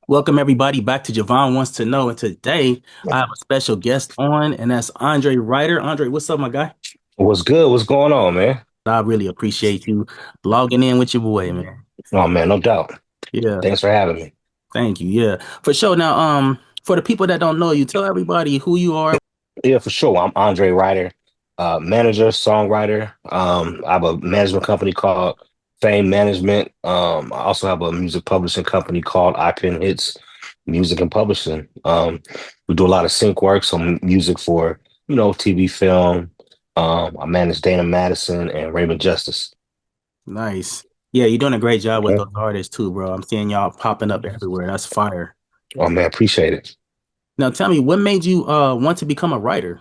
Welcome everybody back to Javohn Wants to Know. And today I have a special guest on, and that's Andre Ryder. Andre, what's up, my guy? What's good? What's going on, man? I really appreciate you logging in with your boy, man. Oh man, no doubt. Yeah, Thanks for having me. thank you. Yeah, for sure. Now, for the people that don't know you, tell everybody who you are. Yeah, for sure. I'm Andre Ryder, manager, songwriter. I have a management company called Fame Management. I also have a music publishing company called iPen Hits Music and Publishing. We do a lot of sync work, so music for, TV, film. I manage Dana Madison and Raymond Justice. Nice. Yeah, you're doing a great job with Okay. those artists too, bro. I'm seeing y'all popping up everywhere. That's fire. Oh man, appreciate it. Now, tell me, what made you want to become a writer?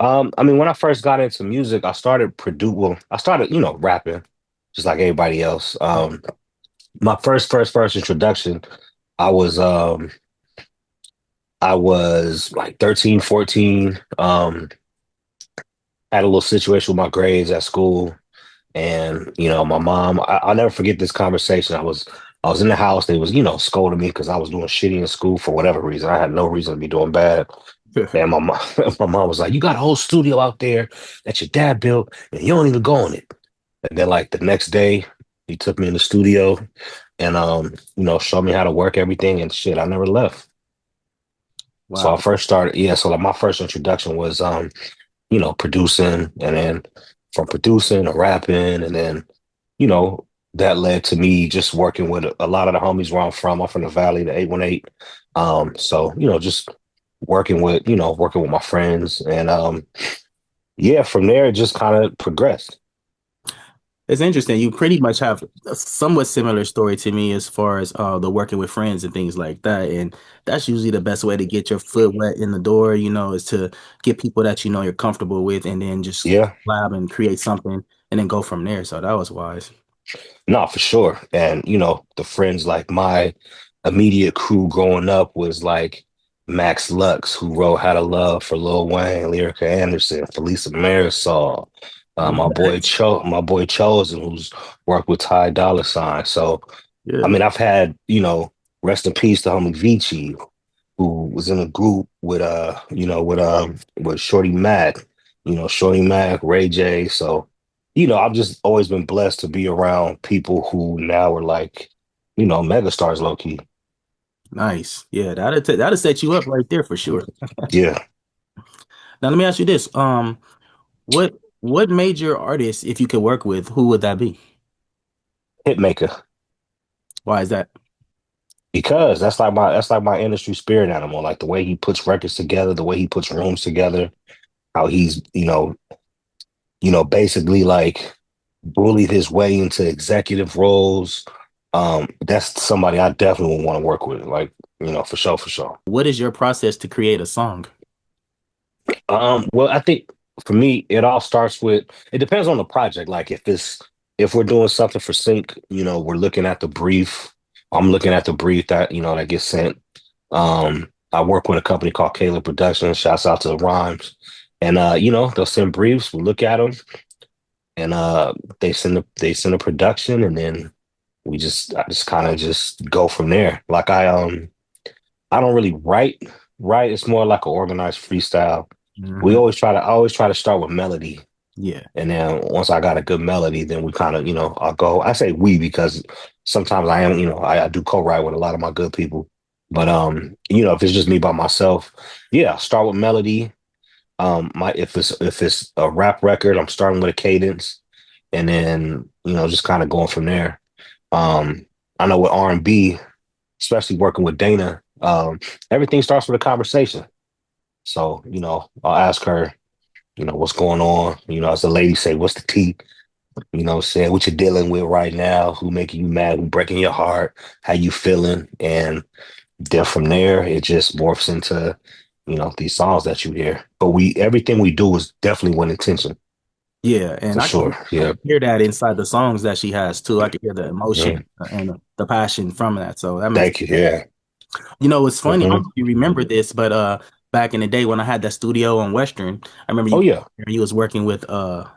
I mean, when I first got into music, I started, rapping just like everybody else. My first introduction, I was I was like 13, 14. Had a little situation with my grades at school. And, my mom, I'll never forget this conversation. I was in the house, they was, scolding me because I was doing shitty in school for whatever reason. I had no reason to be doing bad. And my mom, my mom was like, "You got a whole studio out there that your dad built, and you don't even go in it." And then, like the next day, he took me in the studio and showed me how to work everything and shit. I never left. So I Wow. first started, yeah. So like my first introduction was producing, and then from producing to rapping, and then you know that led to me just working with a lot of the homies where I'm from. I'm from the Valley, the 818. So just working with my friends, and yeah, from there it just kind of progressed. It's interesting. You pretty much have a somewhat similar story to me as far as the working with friends and things like that. And that's usually the best way to get your foot wet in the door, is to get people that you know you're comfortable with and then just Yeah, lab and create something and then go from there. So that was wise. no, for sure. And the friends like my immediate crew growing up was like Max Lux, who wrote How to Love for Lil Wayne, Lyrica Anderson, Felisa Marisol, What? My boy Chosen, who's worked with Ty Dolla Sign. So I Yeah. mean, I've had, rest in peace to homie Vici, who was in a group with with Shorty Mac, Shorty Mac, Ray J. So, I've just always been blessed to be around people who now are like, megastars low key. Nice. Yeah, that'll set you up right there for sure. Yeah. Now let me ask you this. What major artist, if you could work with, who would that be? Hitmaker. Why is that? Because that's like my industry spirit animal. Like the way he puts records together, the way he puts rooms together, how he's, basically like bullied his way into executive roles. That's somebody I definitely would want to work with. Like, for sure, for sure. What is your process to create a song? Well, I think for me, it all starts with it depends on the project. Like if we're doing something for sync, we're looking at the brief. I'm looking at the brief that, that gets sent. I work with a company called Caleb Productions. Shouts out to Rhymes. And they'll send briefs, we look at them, and they send a production, and then I just kind of just go from there. Like I don't really write. It's more like an organized freestyle. Hmm. I always try to start with melody. Yeah. And then once I got a good melody, then we kind of, I say we because sometimes I am, I do co-write with a lot of my good people. But if it's just me by myself, yeah, start with melody. My if it's a rap record, I'm starting with a cadence and then, just kind of going from there. Um, I know with R&B, especially working with Dana, everything starts with a conversation. So, I'll ask her, what's going on? As the lady say, what's the tea? Saying what you're dealing with right now, who making you mad, who breaking your heart, how you feeling, and then from there it just morphs into, these songs that you hear. But we everything we do is definitely with intention, Yeah, and for sure. I Yeah. can hear that inside the songs that she has too. I can hear the Mhm. emotion and the passion from that. So that makes Thank you. Yeah. it's funny. I don't know Hmm. if you remember this, but back in the day when I had that studio on Western, I remember Oh yeah. you was working with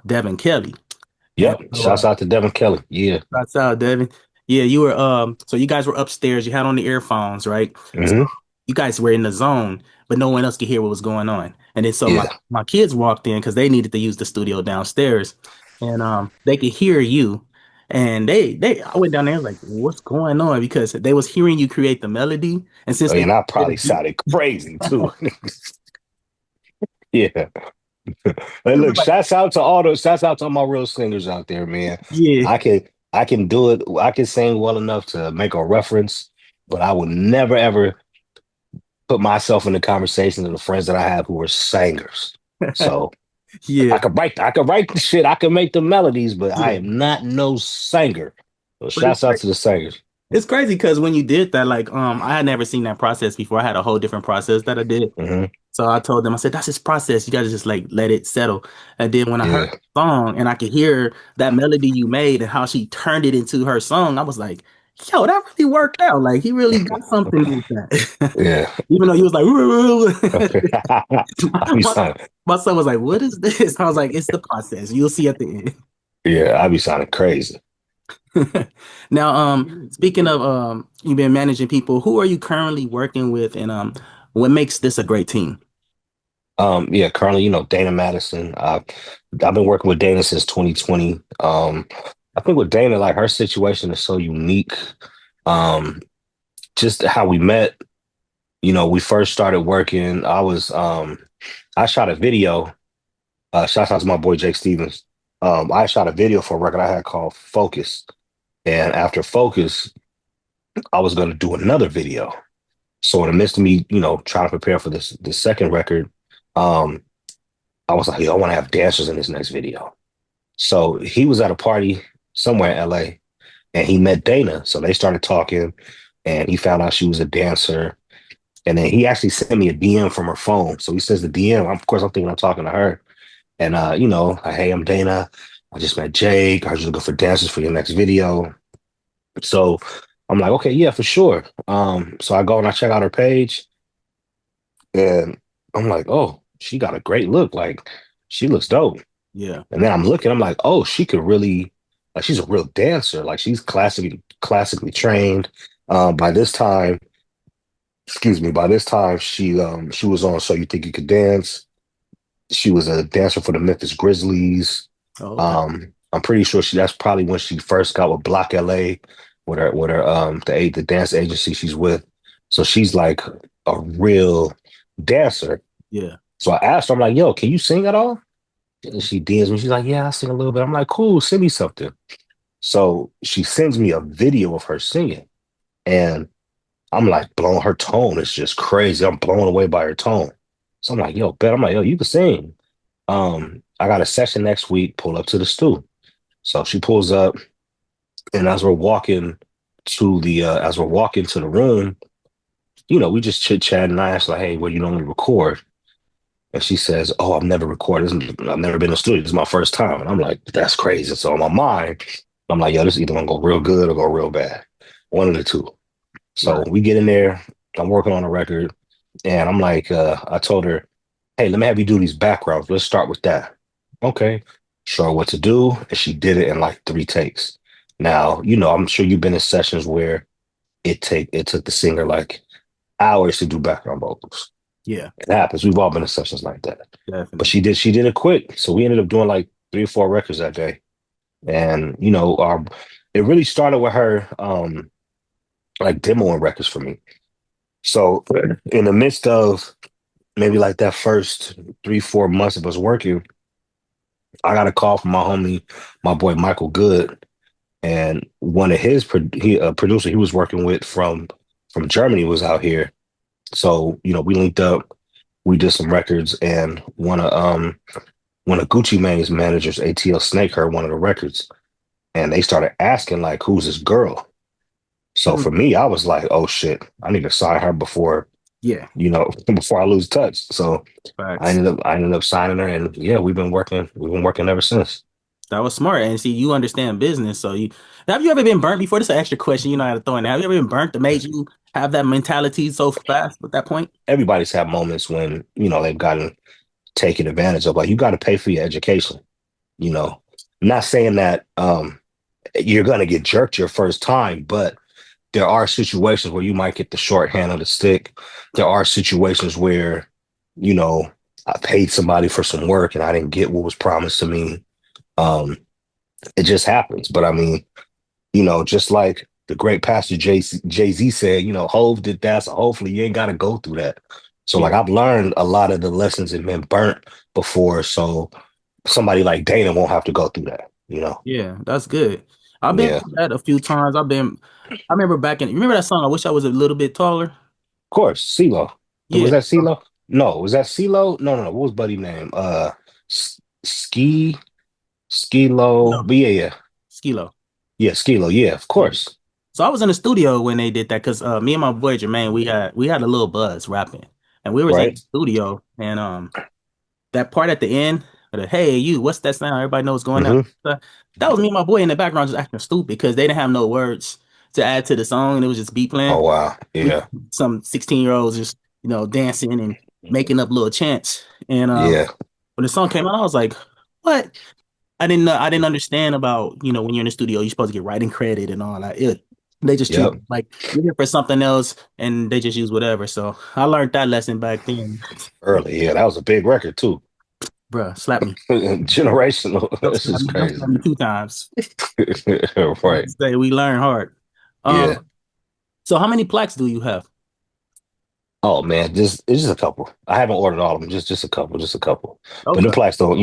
Devin Kelly. And Yep. Shouts out to Devin Kelly. Yeah. that's out Devin. Yeah, you were so you guys were upstairs, you had on the earphones, right? So Hmm. you guys were in the zone, but no one else could hear what was going on. And then so Yeah. my kids walked in because they needed to use the studio downstairs, and they could hear you. And they I went down there like, what's going on? Because they was hearing you create the melody, and since they And I did probably a beat, sounded crazy too. Yeah. Hey, they were look, like, shouts out to all my real singers out there, man. yeah. I can I can do it. I can sing well enough to make a reference, but I would never ever put myself in the conversations of the friends that I have who are singers. So Yeah. I could write the shit, I can make the melodies, but I Yeah. am not no singer. So But shouts out to the singers. it's crazy because when you did that, like, I had never seen that process before. I had a whole different process that I did. Hmm. So I told them, I said, that's his process. You gotta just like let it settle. And then when I heard Yeah, the song and I could hear that melody you made and how she turned it into her song, I was like, yo, that really worked out. Like he really got something with that. yeah. Even though he was like, I be my, sounding, my son was like, what is this? I was like, it's the process. You'll see at the end. yeah, I be sounding crazy. Now, speaking of you've been managing people, who are you currently working with, and what makes this a great team? Yeah, currently, Dana Madison. I've been working with Dana since 2020. I think with Dana, like her situation is so unique. Um, just how we met, we first started working. I shot a video. Shout out to my boy Jake Stevens. I shot a video for a record I had called Focus. And after Focus, I was going to do another video. So in the midst of me, trying to prepare for this second record, um, I was like, yo, I want to have dancers in this next video. So he was at a party somewhere in LA and he met Dana. So they started talking and he found out she was a dancer. And then he actually sent me a DM from her phone. So he says the DM. Of course, I'm thinking I'm talking to her. And, hey, I'm Dana. I just met Jake. I was just looking for dancers for your next video. So I'm like, okay, yeah, for sure. So I go and I check out her page and I'm like, oh, she got a great look. Like, she looks dope. Yeah. And then I'm looking, I'm like, oh, she could really, like, she's a real dancer. Like, she's classically trained. By this time, excuse me, by this time, she was on So You Think You Could Dance. She was a dancer for the Memphis Grizzlies. Oh, okay. I'm pretty sure that's probably when she first got with Block LA, with her the dance agency she's with. So she's like a real dancer. Yeah. So I asked her, I'm like, yo, can you sing at all? And she DMs me. She's like, yeah, I sing a little bit. I'm like, cool, send me something. So she sends me a video of her singing. And I'm like blown. Her tone is just crazy. I'm blown away by her tone. So I'm like, yo, bet. I'm like, yo, you can sing. I got a session next week. Pull up to the stew. So she pulls up, and as we're walking to the room, we just chit chat, and I asked like, hey, where do you normally record? And she says, oh, I've never recorded. I've never been in the studio. This is my first time. And I'm like, that's crazy. So in my mind, I'm like, yo, this is either gonna go real good or go real bad. One of the two. So Right. we get in there. I'm working on a record, and I'm like, I told her, hey, let me have you do these backgrounds. Let's start with that. Okay. Show her what to do. And she did it in like 3 takes. Now, I'm sure you've been in sessions where it took the singer like hours to do background vocals. Yeah. It happens. We've all been in sessions like that. But Definitely. she did it quick. So we ended up doing like 3 or 4 records that day. And it really started with her like demoing records for me. So in the midst of maybe like that first 3, 4 months of us working, I got a call from my homie, my boy Michael Good, and one of his producer he was working with from Germany was out here. So we linked up, we did some records, and one of Gucci Mane's managers, ATL Snake, heard one of the records, and they started asking like, "Who's this girl?" So Mm, for me, I was like, "Oh shit, I need to sign her before yeah. before I lose touch." So Facts. I ended up signing her, and yeah, we've been working ever since. That was smart. And see, you understand business. So you have you ever been burnt before? This is an extra question, you know how to throw in there. Have you ever been burnt that made you have that mentality so fast at that point? Everybody's had moments when they've gotten taken advantage of. Like you got to pay for your education. You know, I'm not saying that. you're gonna get jerked your first time, but there are situations where you might get the short hand of the stick. There are situations where, you know, I paid somebody for some work and I didn't get what was promised to me. Um, it just happens. But I mean, just like the great pastor Jay-Z said, Hove did that, so hopefully you ain't got to go through that. So like Yeah. I've learned a lot of the lessons and been burnt before, so somebody like Dana won't have to go through that. Yeah, that's good. I've been Yeah, through that a few times. I remember back in, you remember that song, I Wish I Was a Little Bit Taller? of course. CeeLo. Yeah. Was that CeeLo? No, was that CeeLo? No, no, no. What was Buddy name? Ski Skilo. Skilo. But yeah, Skilo. yeah, Skilo. Yeah, of Yeah. course. So I was in the studio when they did that because me and my boy Jermaine, we had a little buzz rapping. And we was in the Right. studio and that part at the end, the hey you, what's that sound? Everybody knows what's going on. Hmm. That was me and my boy in the background just acting stupid because they didn't have no words to add to the song and it was just beat Oh playing. wow. We Yeah. some 16-year-olds just, dancing and making up little chants. And Yeah. when the song came out, I was like, what? I didn't understand about, when you're in the studio, you're supposed to get writing credit and all that. They just treat Yep. it like you're here for something else and they just use whatever. So I learned that lesson back then. Early. Yeah, that was a big record too. Bruh, slap me. Generational. Don't This slap is me. Don't slap me crazy. 2 times. Right. Say we learn hard. Yeah. So how many plaques do you have? Oh man, it's just a couple. I haven't ordered all of them. Just a couple. Just a couple. But the Okay. plaques don't.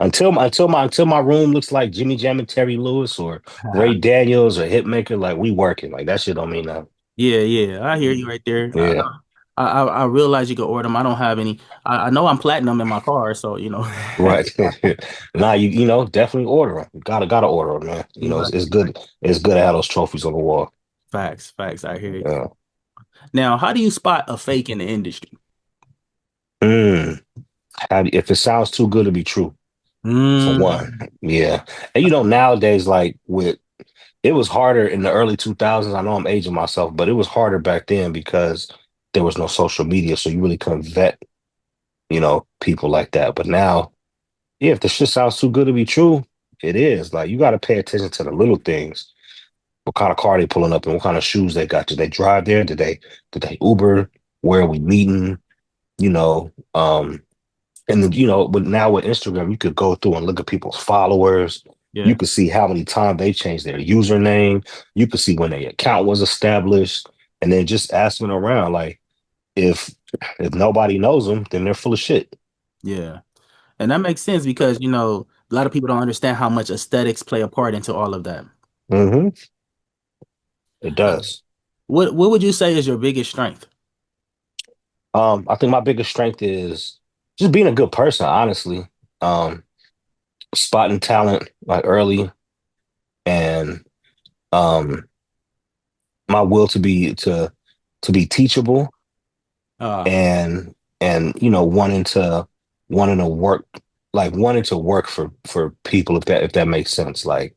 Until my room looks like Jimmy Jam and Terry Lewis or Ray Daniels or Hitmaker, like we working. Like that shit don't mean nothing. Yeah, yeah, I hear you right there. Yeah. I realize you can order them. I don't have any. I know I'm platinum in my car, so Right. Nah, definitely order them. Gotta order them, man. It's good. It's good to have those trophies on the wall. Facts, facts. I hear you. Yeah. Now, how do you spot a fake in the industry? Mm. If it sounds too good to be true, for one. Mm, Yeah. And nowadays, like it was harder in the early 2000s. I know I'm aging myself, but it was harder back then because there was no social media. So you really couldn't vet, people like that. But now, yeah, if the shit sounds too good to be true, it is. Like you got to pay attention to the little things. What kind of car they pulling up and what kind of shoes they got? Did they drive there? Did they Uber? Where are we meeting? You know, and then, but now with Instagram, you could go through and look at people's followers. You yeah, could see how many times they changed their username. You could see when their account was established, and then just asking around. Like if nobody knows them, then they're full of shit. yeah. And that makes sense because, a lot of people don't understand how much aesthetics play a part into all of that. Hmm. It Uh, does. what would you say is your biggest strength? I think my biggest strength is just being a good person, honestly. Um, Spotting talent like early and um my will to be teachable Uh, and wanting to work wanting to work for people if that makes sense. Like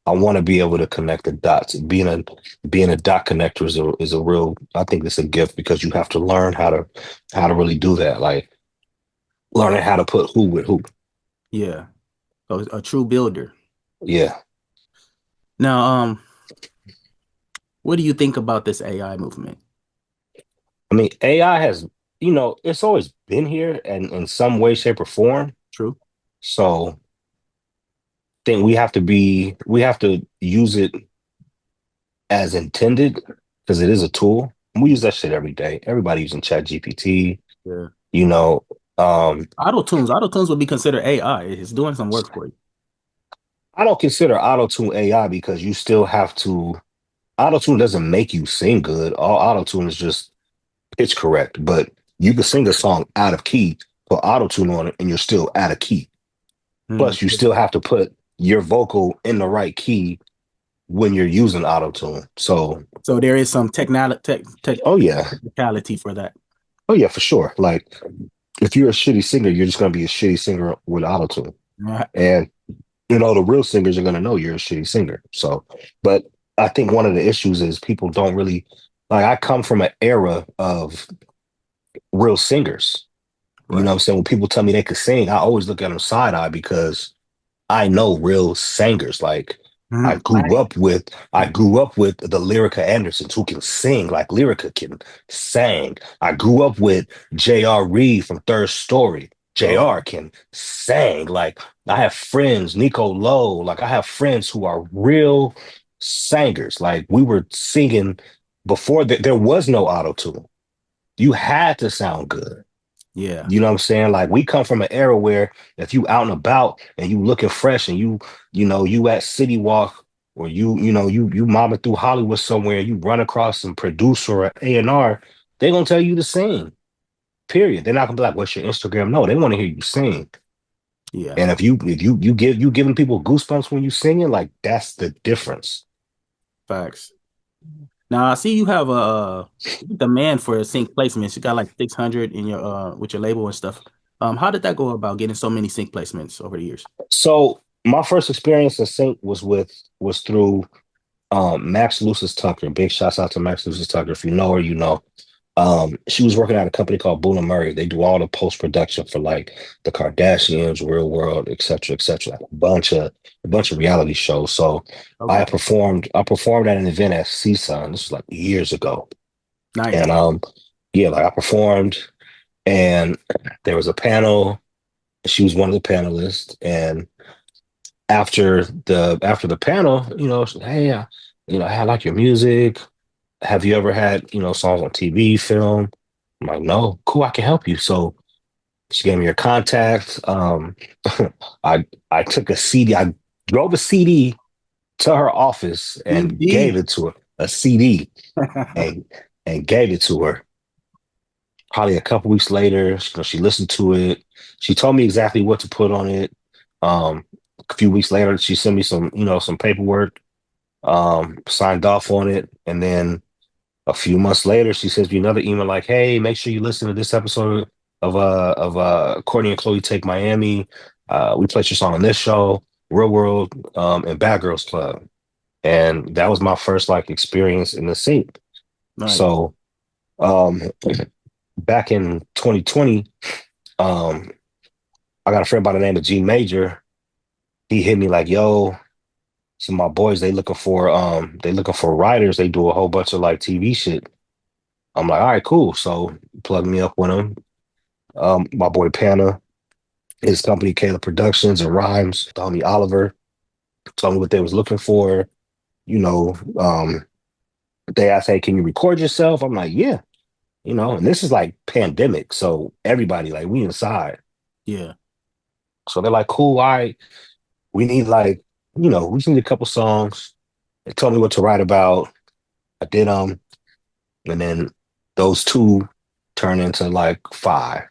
I want to be able to connect the dots. Being a dot connector is a real, I think it's a gift because you have to learn how to really do that. Like learning how to put who with who. yeah. So a true builder. Yeah. Now, what do you think about this AI movement? I mean, AI has, it's always been here and in some way, shape, or form. True. So think we have to use it as intended because it is a tool. We use that shit every day. Everybody using Chat GPT, Yeah. you know. Um, Auto tunes would be considered AI. It's doing some work for you. I don't consider auto-tune AI because you still have to auto-tune doesn't make you sing good. All auto-tune is just pitch correct, but you can sing a song out of key, put auto-tune on it, and you're still out of key. Hmm. Plus, you still have to put your vocal in the right key when you're using auto-tune. So, So there is some oh yeah. technicality for that. Oh yeah, for sure. Like if you're a shitty singer, you're just gonna be a shitty singer with autotune. Right. And the real singers are gonna know you're a shitty singer. So, but I think one of the issues is people don't really like I come from an era of real singers. You know Right. what I'm saying? When people tell me they could sing, I always look at them side eye because I know real singers. Like I Mhm. grew up with I grew up with the Lyrica Andersons who can sing like Lyrica can sing. I grew up with J.R. Reed from Third Story. Oh, J.R. can sing. Like I have friends, Nico Lowe, like I have friends who are real singers. Like we were singing before there was no auto tune. You had to sound good. yeah. You know what I'm saying? Like we come from an era where if you out and about and you looking fresh and you at City Walk or you mobbing through Hollywood somewhere, you run across some producer or A&R, they gonna tell you to sing. Period. They're not gonna be like, "What's your Instagram?" No, they want to hear you sing. Yeah. And if you giving people goosebumps when you singing, like that's the difference. Facts. Now I see you have a demand for sync placements. You got like 600 in your with your label and stuff. How did that go about getting so many sync placements over the years? So my first experience in sync was through Max Lucis Tucker. Big shouts out to Max Lucis Tucker. If you know her, you know. She was working at a company called Boone and Murray. They do all the post production for like the Kardashians, Real World, et cetera, like a bunch of reality shows. So Okay. I performed at an event at CSUN. This was like years ago. Nice. And yeah, like I performed and there was a panel. She was one of the panelists. And after the panel, she said, hey, I like your music. Have you ever had, songs on TV, film? I'm like, no, cool, I can help you. So she gave me her contact. I took a CD, I drove a CD to her office and gave CD. it to her, a CD, and and gave it to her. Probably a couple weeks later, she listened to it. She told me exactly what to put on it. A few weeks later, she sent me some paperwork, signed off on it, and then a few months later, she sends me another email like, "Hey, make sure you listen to this episode of Courtney and Chloe Take Miami. We played your song on this show, Real World, and Bad Girls Club." And that was my first like experience in the scene. Nice. So um, back in 2020, um, I got a friend by the name of G Major. He hit me like, "Yo, some of my boys they looking for writers. They do a whole bunch of like TV shit." I'm like, "All right, cool." So plug me up with him. My boy Panna, his company Caleb Productions and Rhymes, Tommy Oliver, told me what they was looking for. You know, they asked, "Hey, can you record yourself?" I'm like, "Yeah." And this is like pandemic, so everybody like we inside. Yeah. So they're like, "Cool, all right. We need like, we just need a couple songs." They told me what to write about. I did and then those two turned into like five.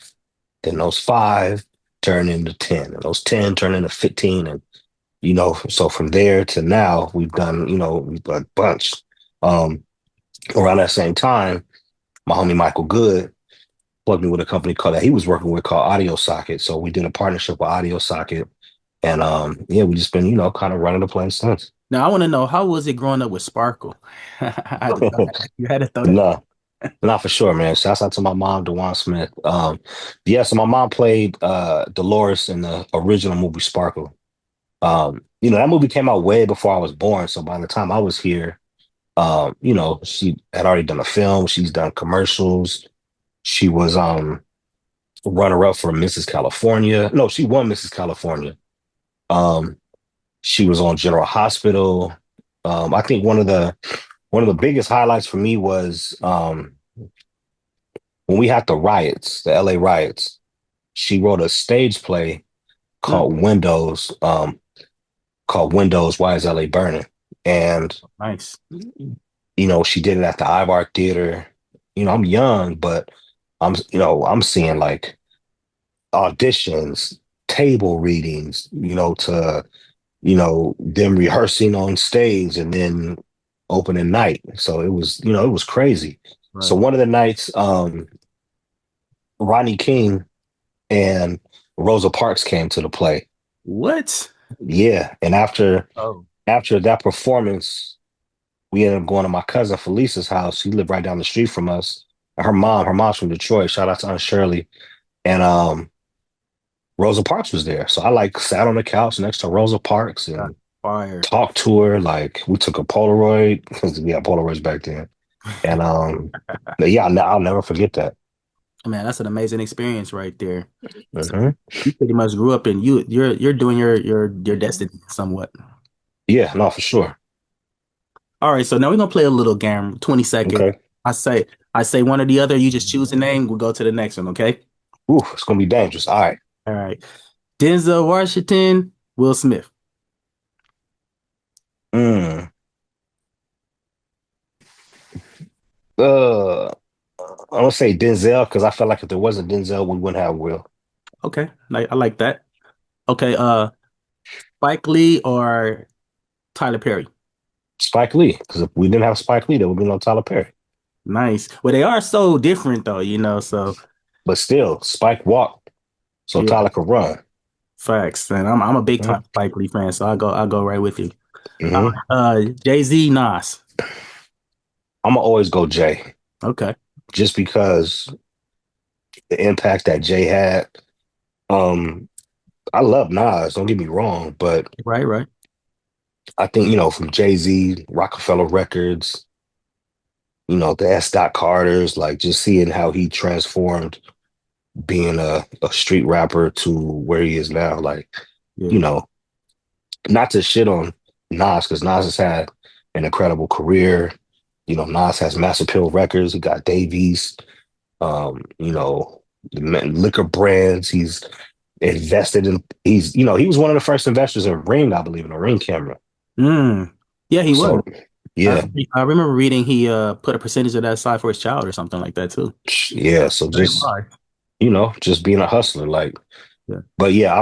Then those five turned into 10, and those 10 turned into 15, and so from there to now, we've done a bunch. Um, Around that same time, my homie Michael Good plugged me with a company called that he was working with called Audio Socket. So we did a partnership with Audio Socket. And yeah, we just been, kind of running the place since. Now I want to know how was it growing up with Sparkle? You had to throw that. No, not for sure, man. Shouts out to my mom, Dewan Smith. Yeah, so my mom played Dolores in the original movie Sparkle. That movie came out way before I was born. So by the time I was here, she had already done a film. She's done commercials. She was runner up for Mrs. California. No, she won Mrs. California. Um, she was on General Hospital. I think one of the biggest highlights for me was when we had the riots, the LA riots. She wrote a stage play Mm, called Windows. Why is LA burning? And nice. she did it at the Ivar Theater. I'm young, but I'm seeing like auditions, table readings, to them rehearsing on stage and then opening night. So it was crazy. So Right. one of the nights, Rodney King and Rosa Parks came to the play. What? Yeah, and after Oh, after that performance, we ended up going to my cousin Felisa's house. She lived right down the street from us. Her mom's from Detroit. Shout out to Aunt Shirley. And Rosa Parks was there. So I like sat on the couch next to Rosa Parks yeah. and Fire. Talk to her. Like we took a Polaroid because we had Polaroids back then. And but yeah, I'll never forget that. Man, that's an amazing experience right there. So Hmm. you pretty much grew up in you're doing your destiny somewhat. Yeah, no, for sure. All right, so now we're gonna play a little game, 20 seconds. Okay. I say I say one or the other, you just choose a name, we'll go to the next one, okay? Ooh, it's gonna be dangerous. All right. All right. Denzel Washington, Will Smith. Mm. Uh, I'm gonna say Denzel because I feel like if there wasn't Denzel, we wouldn't have Will. Okay, I like that. Okay, Spike Lee or Tyler Perry. Spike Lee, because if we didn't have Spike Lee, there would be no Tyler Perry. Nice. Well, they are so different though, you know, so But still, Spike walked, so yeah, Tyler could run. facts. And I'm a big time Mm-hmm. Spike Lee fan, so I'll go right with you. Mm-hmm. Jay-Z, Nas. I'm gonna always go Jay, Okay. just because the impact that Jay had. Um, I love Nas, don't get me wrong, but Right, right. I think, from Jay-Z, Rockefeller Records, the S. Dot Carters, like just seeing how he transformed being a street rapper to where he is now. Like, you Yeah. know, not to shit on Nas, because Nas has had an incredible career. Nas has Mass Appeal Records. He got Davies, the liquor brands. He's invested in, he was one of the first investors in Ring, I believe, in a Ring camera. Mm. Yeah, he was. So, I, yeah, I remember reading he put a percentage of that aside for his child or something like that too. yeah. So Very just, wise. just being a hustler, like, Yeah. but yeah,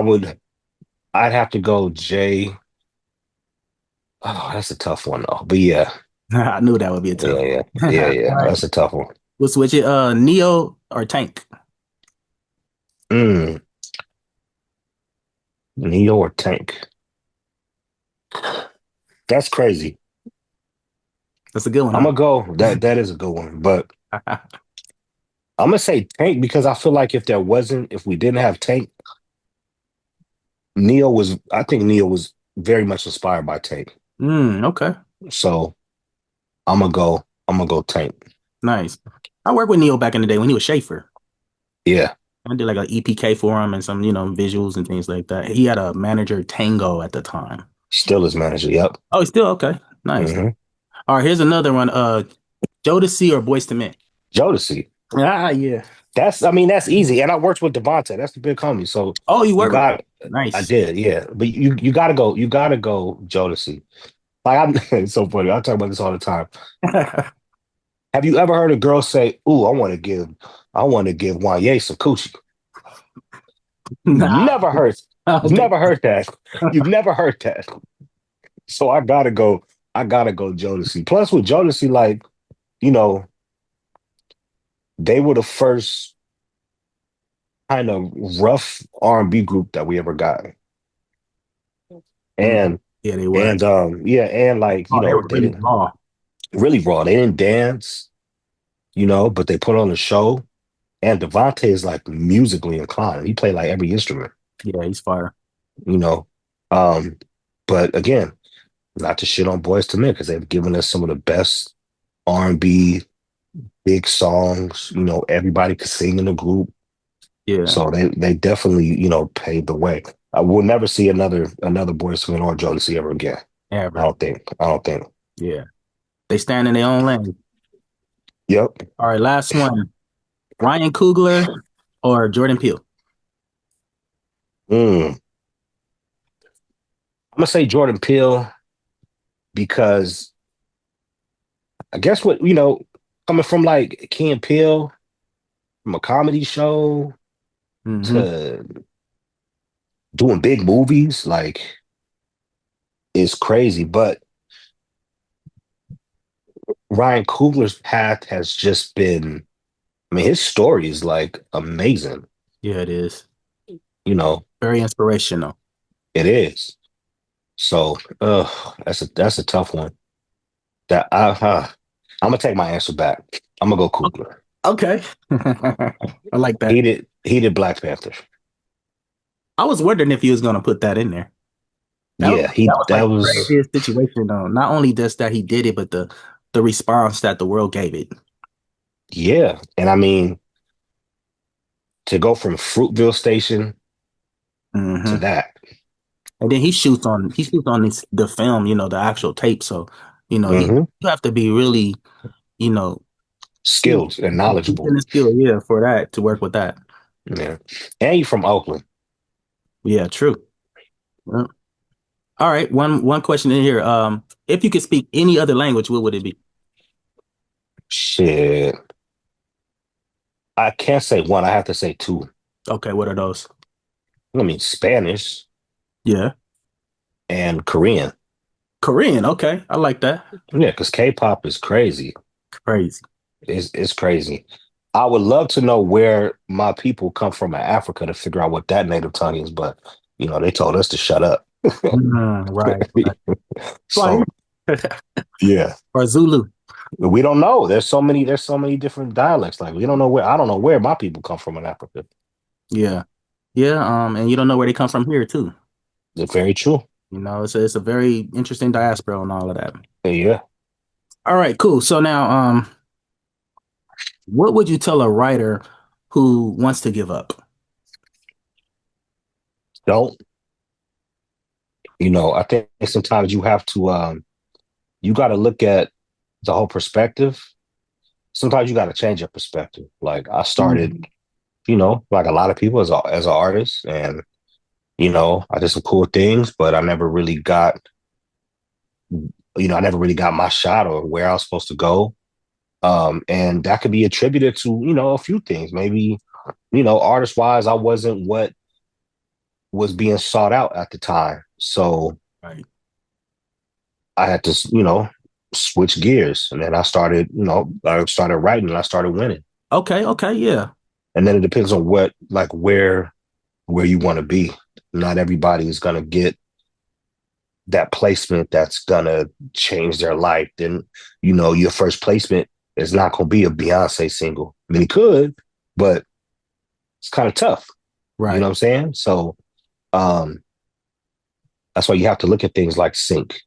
I'd have to go Jay. Oh, that's a tough one though. But yeah, I knew that would be a tough yeah, yeah, one. yeah, All yeah. right. That's a tough one. We'll switch it. Neo or Tank? Mm, Neo or Tank? That's crazy. That's a good one, I'm huh? gonna go. That is a good one, but I'm gonna say Tank because I feel like if we didn't have Tank, I think Neo was very much inspired by Tank. Okay. So I'm gonna go Tank. Nice. I worked with Neo back in the day when he was Schaefer. Yeah, I did like a EPK for him and some, visuals and things like that. He had a manager Tango at the time. still his manager. Yep. Oh, he's still okay. Nice. Hmm. All right, here's another one. Jodeci or Boys to Men? Jodeci. Ah, yeah. I mean, that's easy. And I worked with Devontae. That's the big homie. So Oh, you you work with got, I nice. did, yeah. But you gotta go Jodeci. Like it's so funny. I talk about this all the time. Have you ever heard a girl say, "Ooh, I want to give Wanye some coochie"? You've Nah, never heard, I you've don't think never heard that. You've never heard that. So I gotta go Jodeci. Plus with Jodeci, like, you know, they were the first kind of rough R&B group that we ever got. Mm, And yeah, they were. and yeah, and like, Oh, they were they really didn't raw. really raw. They didn't dance, but they put on a show. And Devontae is like musically inclined. He played like every instrument, Yeah, he's fire. you know. Um, but again, not to shit on Boys to Men because they've given us some of the best R&B big songs. Everybody could sing in the group. Yeah, So they definitely, paved the way. I will never see another Boys to Men or Jodeci ever again. I ever. don't think. I don't think. Yeah, they stand in their own lane. Yep. All right, last one. Ryan Coogler or Jordan Peele? I'm gonna say Jordan Peele because I guess coming from like Key and Peele from a comedy show Hmm. to doing big movies, like it's crazy. But Ryan Coogler's path has just been, I mean, his story is like amazing. Yeah, it is. You know, Very inspirational. it is. So, that's a tough one. I'm gonna take my answer back. I'm gonna go Coogler. Okay. I like that. He did Black Panther. I was wondering if he was going to put that in there. Yeah, that was that like the was craziest situation though. Not only just that he did it, but the response that the world gave it. yeah. And I mean, to go from Fruitville Station to Hmm. that. And then he shoots on the film, the actual tape. So, he Hmm. you have to be really, you know, steep Skilled and steep in knowledgeable. the skill, yeah, for that to work with that. Yeah. And you from Oakland. Yeah, true. Yeah. All right, one question in here. If you could speak any other language, what would it be? Shit. I can't say one. I have to say two. Okay, what are those? I mean, Spanish Yeah, and Korean. Korean. Okay, I like that. Yeah, because K-pop is crazy. Crazy. It's crazy. I would love to know where my people come from in Africa to figure out what that native tongue is, but they told us to shut up. Right. Right. So yeah, Or Zulu. we don't know. There's so many different dialects. Like we don't know where I don't know where my people come from in Africa. Yeah. Yeah. And you don't know where they come from here too. It's very true. It's a very interesting diaspora and all of that. Yeah. All right, cool. So now, what would you tell a writer who wants to give up? Don't, I think sometimes you got to look at the whole perspective. Sometimes you got to change your perspective. Like I started, Mhm. like a lot of people as an artist, and I did some cool things, but I never really got my shot or where I was supposed to go. And that could be attributed to, a few things. Maybe, artist wise, I wasn't what was being sought out at the time. So Right. I had to, switch gears. And then I started writing and I started winning. Okay. Okay. Yeah. And then it depends on where you want to be. Not everybody is going to get that placement that's going to change their life. Then, your first placement is not going to be a Beyonce single. I mean, it could, but it's kind of tough. You know Right. what I'm saying? So, um, that's why you have to look at things like sync.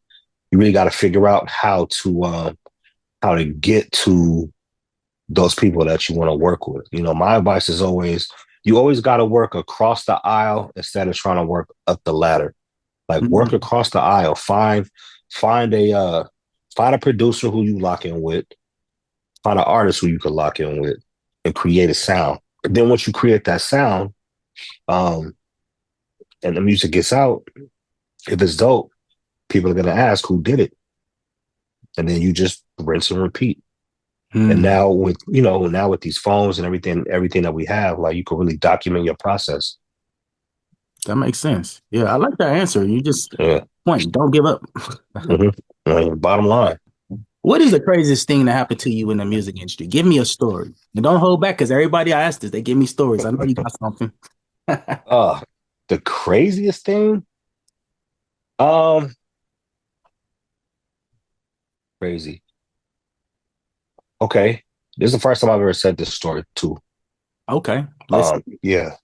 You really got to figure out how to get to those people that you want to work with. My advice is always you always got to work across the aisle instead of trying to work up the ladder. Like work Mhm. across the aisle. Find a find a producer who you lock in with. Find an artist who you can lock in with, and create a sound. And then once you create that sound, um, and the music gets out, if it's dope, people are gonna ask who did it, and then you just rinse and repeat. And Mm. now with these phones and everything that we have, like you can really document your process. That makes sense. Yeah, I like that answer. You just Yeah. point, don't give up. Hmm. Bottom line. What is the craziest thing that happened to you in the music industry? Give me a story. And don't hold back because everybody I asked this, they give me stories. I know you got something. Uh the craziest thing, um, crazy. Okay. This is the first time I've ever said this story too. Okay, listen. Yeah.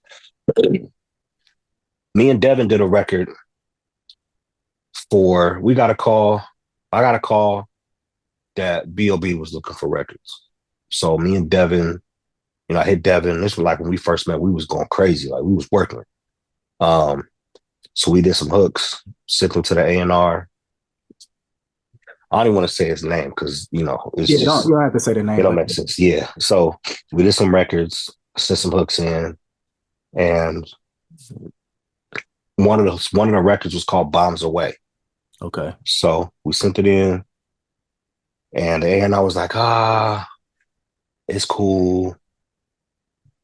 Me and Devin did a record we got a call. I got a call that B.O.B. was looking for records. So me and Devin, I hit Devin. This was like when we first met, we was going crazy. Like we was working. Um, so we did some hooks, sent them to the A&R. I don't even want to say his name because, it's Yeah, don't just, you don't have to say the it name, don't but make sense. Yeah. So we did some records, sent some hooks in, and one of the records was called Bombs Away. okay. So we sent it in, and the A&R was like, it's cool.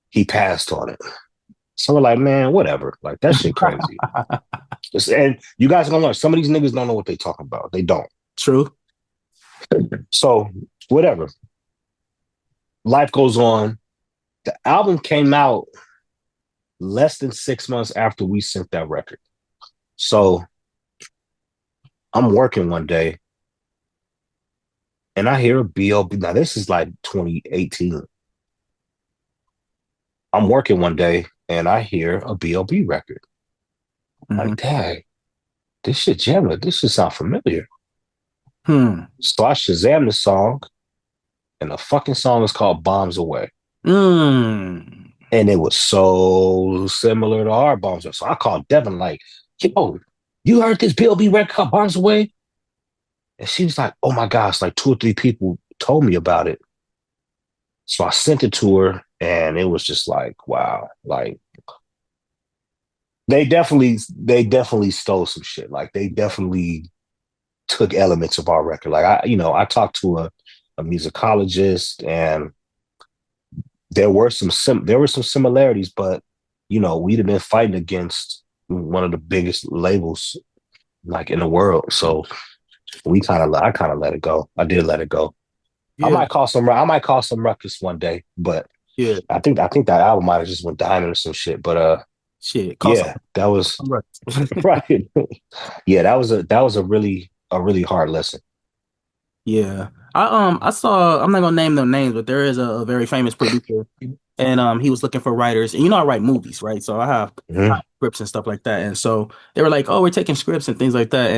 He passed on it. So we're like, man, whatever. Like that shit crazy. And you guys are gonna learn. Some of these niggas don't know what they talking about. They don't. True. So whatever. Life goes on. The album came out less than 6 months after we sent that record. So I'm working one day and I hear a B.O.B. Now this is like 2018. I'm working one day and I hear a B.O.B. record. Like, Hmm. dang. this shit jamming. This shit sound familiar. Hmm. So I Shazam the song, and the fucking song is called Bombs Away. Mm. And it was so similar to our Bombs Away. So I called Devin like, yo, you heard this Bill B record called Bombs Away? And she was like, oh my gosh, like two or three people told me about it. So I sent it to her, and it was just like, wow, like they definitely stole some shit. Like they definitely took elements of our record. Like I talked to a musicologist, and there were some similarities, but we'd have been fighting against one of the biggest labels like in the world. So I kind of let it go. I did let it go. Yeah. I might call some ruckus one day, but Yeah. I think that album might have just went diamond or some shit. But Shit. Call yeah, something. that was Right. right. Yeah, that was a really hard lesson. Yeah. I saw, I'm not gonna name them names, but there is a very famous producer, and he was looking for writers. And you know I write movies, right? So I Hmm. have scripts and stuff like that. And so they were like, "Oh, we're taking scripts and things like that."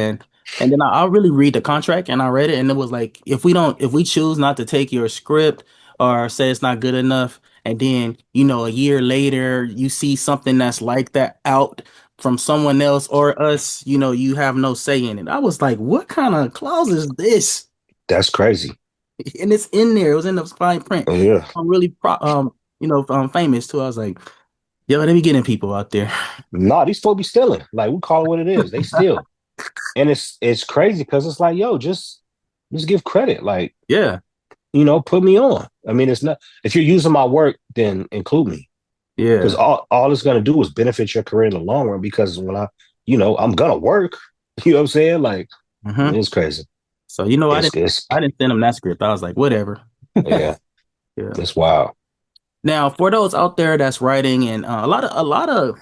And then I really read the contract, and I read it, and it was like, if we choose not to take your script or say it's not good enough, and then a year later you see something that's like that out from someone else or us, you have no say in it. I was like, what kind of clause is this? That's crazy. And it's in there. It was in the fine print. Yeah. I'm really famous too. I was like, yo, they be getting people out there. Nah, these folks be stealing. Like we call it what it is. They steal. And it's crazy because it's like, yo, just give credit. Like, Yeah, put me on. I mean, it's not if you're using my work, then include me. Because yeah. all it's gonna do is benefit your career in the long run because I'm gonna work. You know what I'm saying? Like, Hmm. it's crazy. So It's I didn't send them that script. I was like, whatever. yeah, Yeah. it's wild. Now, for those out there that's writing, and a lot of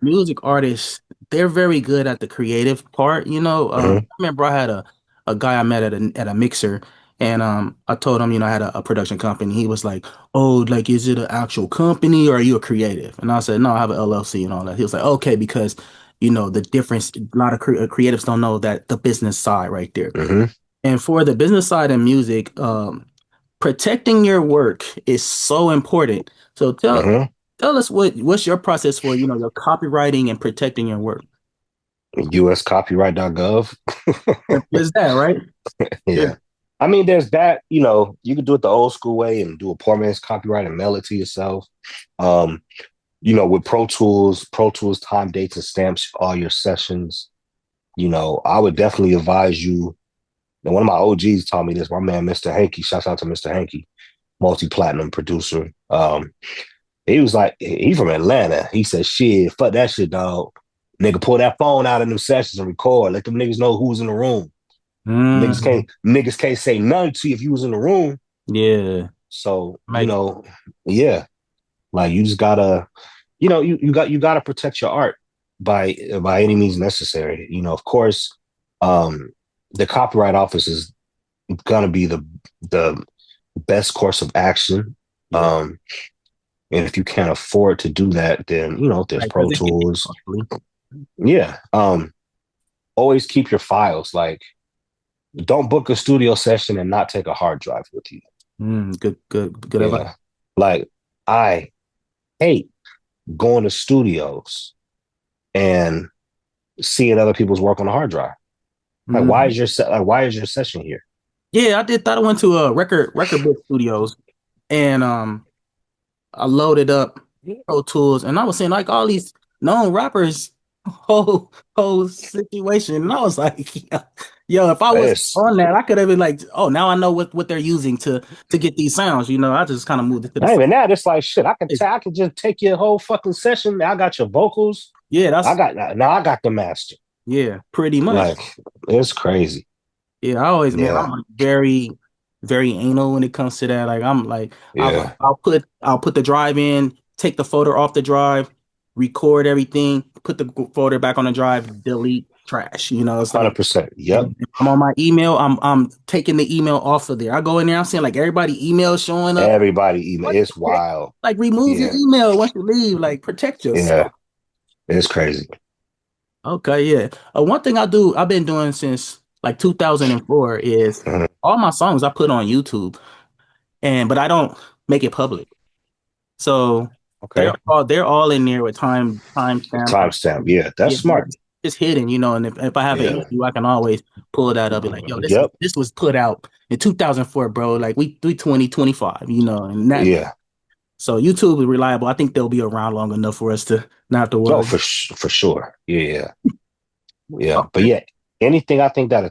music artists, they're very good at the creative part. Hmm. I remember I had a guy I met at a mixer, and I told him, I had a production company. He was like, "Oh, like, is it an actual company or are you a creative?" And I said, "No, I have an LLC and all that." He was like, "Okay, because the difference. A lot of creatives don't know that the business side right there." Hmm. And for the business side in music, protecting your work is so important. So Hmm. tell us what's your process for, your copywriting and protecting your work. UScopyright.gov. Simple as that, right? Yeah. Yeah. I mean, there's that, you can do it the old school way and do a poor man's copyright and mail it to yourself. Um, with Pro Tools, time, dates, and stamps, all your sessions, I would definitely advise you. And one of my OGs taught me this, my man, Mr. Hankey, shouts out to Mr. Hankey, multi-platinum producer. He was like, he from Atlanta. He said, shit, fuck that shit, dog. Nigga, pull that phone out in them sessions and record. Let them niggas know who's in the room. Mm, Niggas can't say nothing to you if you was in the room. yeah. So, Like, yeah, like you just gotta, you gotta protect your art by any means necessary. Of course, um, the copyright office is gonna be the best course of action. yeah. Um, and if you can't afford to do that, then there's Like, Pro does it get Tools. costly? Yeah. Always keep your files. Like, don't book a studio session and not take a hard drive with you. Good advice. Yeah. Like, I hate going to studios and seeing other people's work on a hard drive. Like, Mm. why is your session here? Yeah, I did thought I went to a record book studios, and I loaded up Pro Tools, and I was seeing like all these known rappers whole situation. And I was like, yo, if I was It's on that, I could have been like, oh, now I know what they're using to get these sounds. I just kind of moved it to the not side. even that. It's like shit. I can just take your whole fucking session. I got your vocals. Yeah, I got the master. yeah, pretty much. Like, it's crazy. Yeah, I'm Yeah. like very, very anal when it comes to that. Like I'm like, Yeah. I'll put the drive in, take the folder off the drive, record everything, put the folder back on the drive, delete, trash. It's like 100%. Yep. if I'm on my email, I'm taking the email off of there. I go in there, I'm seeing like everybody email showing up. Everybody email. What It's the heck? wild. Like remove your Yeah. email once you leave. Like protect Yeah. yourself. It's crazy. Okay, yeah. One thing I've been doing since like 2004 is Mhm. all my songs I put on YouTube, and but I don't make it public. So Okay. they're all in there with time stamps. Timestamp. Yeah, that's Yeah, smart. it's hidden, you know. And if I have an Yeah. issue, I can always pull that up. Be like, yo, Yep. this was put out in 2004, bro. Like we 2025, you know, and that. Yeah. So YouTube is reliable. I think they'll be around long enough for us to not have to No, worry. for sure. Yeah, yeah. Yeah. But Okay. yeah, anything I think that a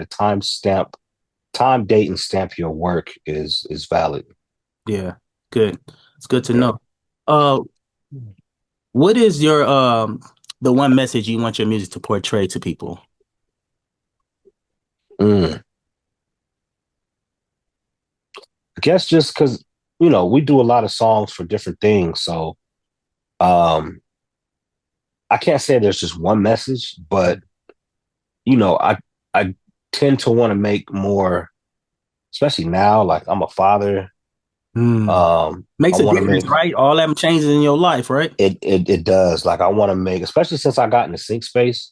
time stamp, time date and stamp your work is valid. Yeah, good. It's good to Yeah. know. Uh, what is your the one message you want your music to portray to people? Mm. I guess just because we do a lot of songs for different things, so um I can't say there's just one message, but I tend to want to make more, especially now. Like I'm a father. Hmm. I Makes a want to difference, make right? All them changes in your life, right? it does. Like I want to make, especially since I got in the sync space.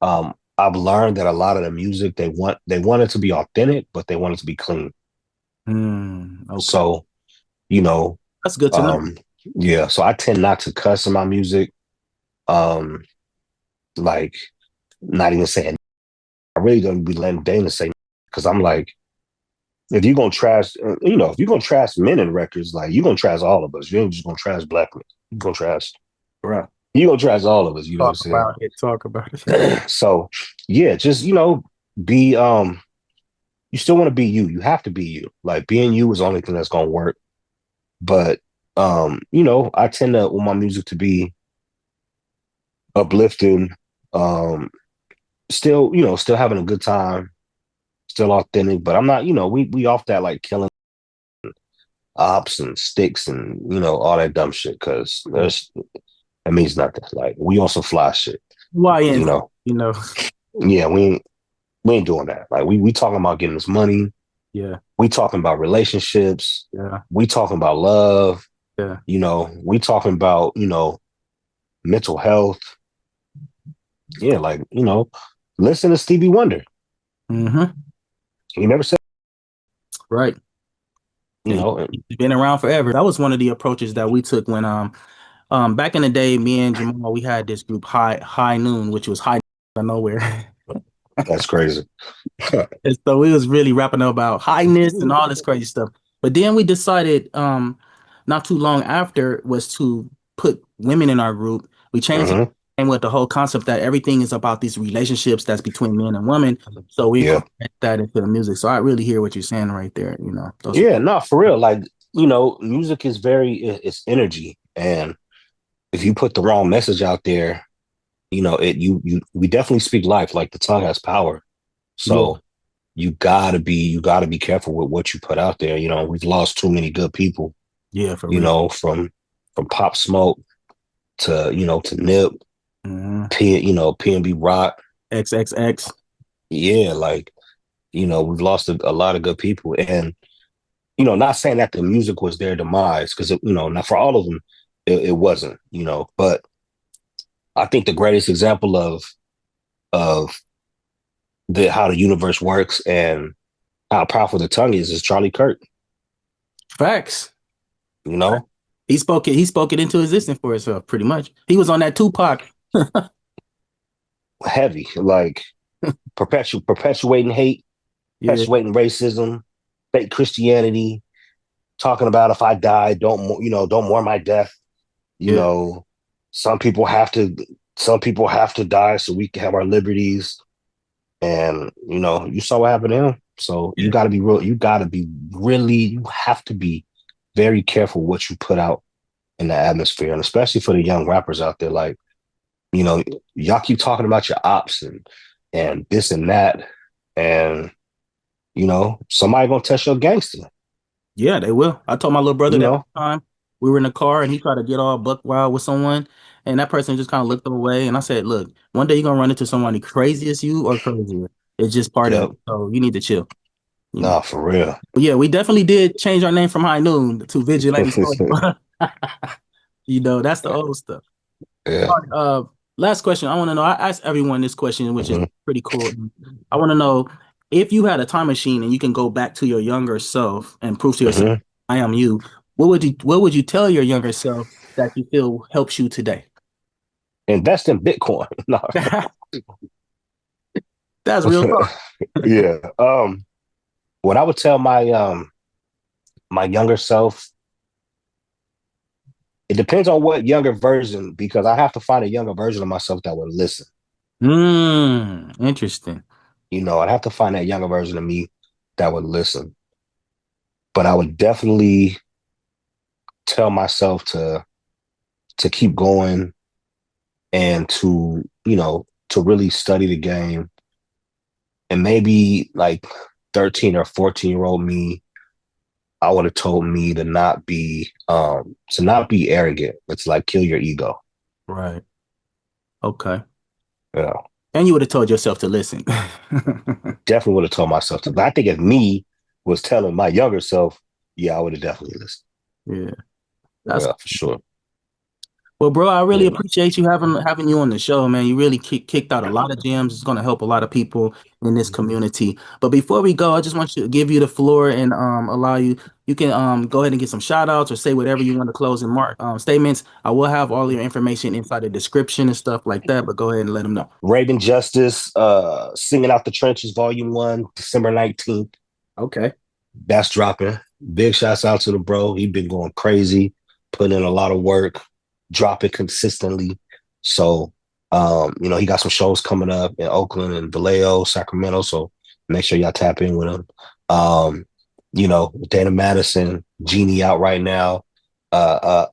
I've learned that a lot of the music they want it to be authentic, but they want it to be clean. Hmm. Okay. So, you know, That's good to know. um, yeah. So I tend not to cuss in my music. Um, like not even saying I really don't be letting Dana say because I'm like, if you're gonna trash men in records, like you're gonna trash all of us. You ain't just gonna trash black men. You're gonna trash Right. you gonna trash all of us, you know what Talk I'm about it. Talk about it. saying? So yeah, just be you still want to be you. You have to be you. Like being you is the only thing that's gonna work. But I tend to want my music to be uplifting, um, still having a good time, still authentic, but I'm not, we off that like killing ops and sticks and all that dumb shit because Yeah. there's that means nothing. Like we also fly shit, you YNC, know. you know. Yeah, we ain't doing that. Like we talking about getting this money, Yeah. we talking about relationships, Yeah. we talking about love, Yeah. we talking about, mental health. Yeah, like, listen to Stevie Wonder. Hmm. He never said, Right. you And know, he's been around forever. That was one of the approaches that we took when back in the day, me and Jamal, we had this group High Noon, which was high out of nowhere. that's crazy. And so we was really rapping about highness and all this crazy stuff. But then we decided, not too long after, was to put women in our group. We changed it Hmm. and with the whole concept that everything is about these relationships that's between men and women. So we Yeah. incorporate that into the music. So I really hear what you're saying right there. You know, those. Yeah, no, for real. Like, music is it's energy. And if you put the wrong message out there, we definitely speak life. Like the tongue has power. Yeah, So you gotta be careful with what you put out there. We've lost too many good people, yeah, for real. from Pop Smoke to Nip, Hmm. PNB Rock. XXX. Yeah, like, we've lost a lot of good people. And, not saying that the music was their demise, because, not for all of them, it wasn't, but I think the greatest example of how the universe works and how powerful the tongue is Charlie Kirk, Facts. you know, He spoke it into existence for himself, pretty much. He was on that Tupac. heavy, like perpetuating hate, Yeah, perpetuating racism, fake Christianity, talking about if I die, don't mourn my death. You yeah, know, some people have to some people have to die so we can have our liberties. And you saw what happened to him. So you yeah. gotta be real, you have to be very careful what you put out in the atmosphere. And especially for the young rappers out there, like, you know, y'all keep talking about your ops and this and that. And somebody gonna test your gangster, Yeah, they will. I told my little brother you that know. one time we were in the car and he tried to get all buck wild with someone, and that person just kind of looked away. And I said, "Look, one day you're gonna run into somebody crazy as you or crazier. It's just part of it. Yep. So you need to chill." You know. Nah, for real. But yeah, we definitely did change our name from High Noon to Vigilante Soldier. You know, that's the old stuff. Yeah. All right, Last question. I want to know. I ask everyone this question, which is Hmm. pretty cool. I want to know if you had a time machine and you can go back to your younger self and prove to yourself, Hmm. I am you. What would you tell your younger self that you feel helps you today? Invest in Bitcoin. No. That's real talk. Yeah. What I would tell my younger self, it depends on what younger version, because I have to find a younger version of myself that would listen. Interesting. I'd have to find that younger version of me that would listen. But I would definitely tell myself to keep going and to really study the game. And maybe like 13 or 14-year-old me, I would have told me to not be arrogant. It's like kill your ego. Right. Okay. Yeah. And you would have told yourself to listen. Definitely would have told myself to. But I think if me was telling my younger self, yeah, I would have definitely listened. Yeah. That's Yeah, for sure. Well, bro, I really Yeah. appreciate you having you on the show, man. You really kicked out a lot of gems. It's going to help a lot of people in this community. But before we go, I just want to give you the floor and allow you can go ahead and get some shout outs or say whatever you want to close and mark statements. I will have all your information inside the description and stuff like that, but go ahead and let them know. Raven Justice, Singing Out the Trenches, Volume 1, December 19th. Okay. That's dropping. Big shouts out to the bro. He been going crazy, putting in a lot of work, dropping consistently. So, he got some shows coming up in Oakland and Vallejo, Sacramento. So make sure y'all tap in with him. Um, Dana Madison, Genie out right now,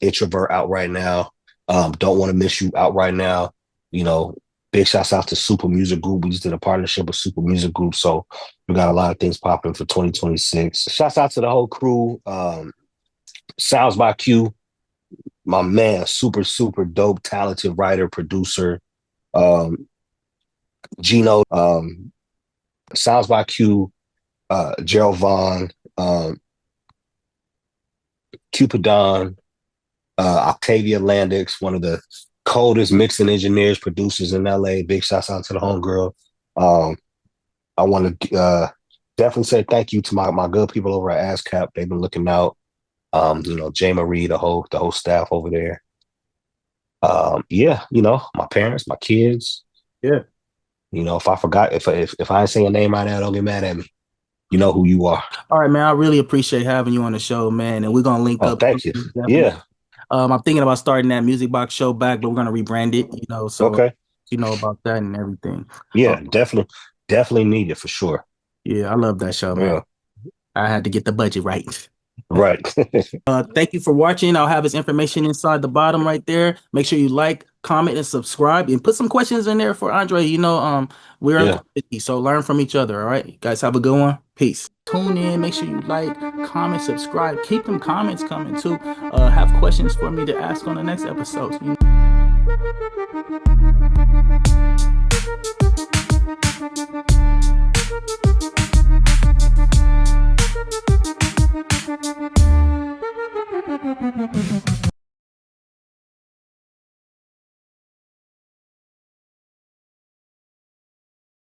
Introvert out right now. Don't Want to Miss You out right now. You know, big shouts out to Super Music Group. We just did a partnership with Super Music Group. So we got a lot of things popping for 2026. Shouts out to the whole crew. Sounds by Q, my man, super, super dope, talented writer, producer. Um, Gino, Sounds by Q, Javohn, Cupidon, Octavia Landix, one of the coldest mixing engineers, producers in LA. Big shouts out to the homegirl. Um, I want to definitely say thank you to my good people over at ASCAP. They've been looking out. Jay Marie, the whole staff over there. Yeah, my parents, my kids. Yeah. If I forgot, if I ain't saying your name right now, don't get mad at me. You know who you are. All right, man. I really appreciate having you on the show, man. And we're gonna link Oh, up thank you. soon, definitely. Yeah. I'm thinking about starting that Music Box show back, but we're gonna rebrand it, so Okay. you know about that and everything. Uh, Yeah, definitely, definitely need it for sure. yeah, I love that show, man. Yeah. I had to get the budget right. Right. Thank you for watching. I'll have his information inside the bottom right there. Make sure you like, comment, and subscribe, and put some questions in there for Andre. We're in Yeah. community, so learn from each other. All right, you guys have a good one. Peace. Tune in. Make sure you like, comment, subscribe. Keep them comments coming too. Have questions for me to ask on the next episode.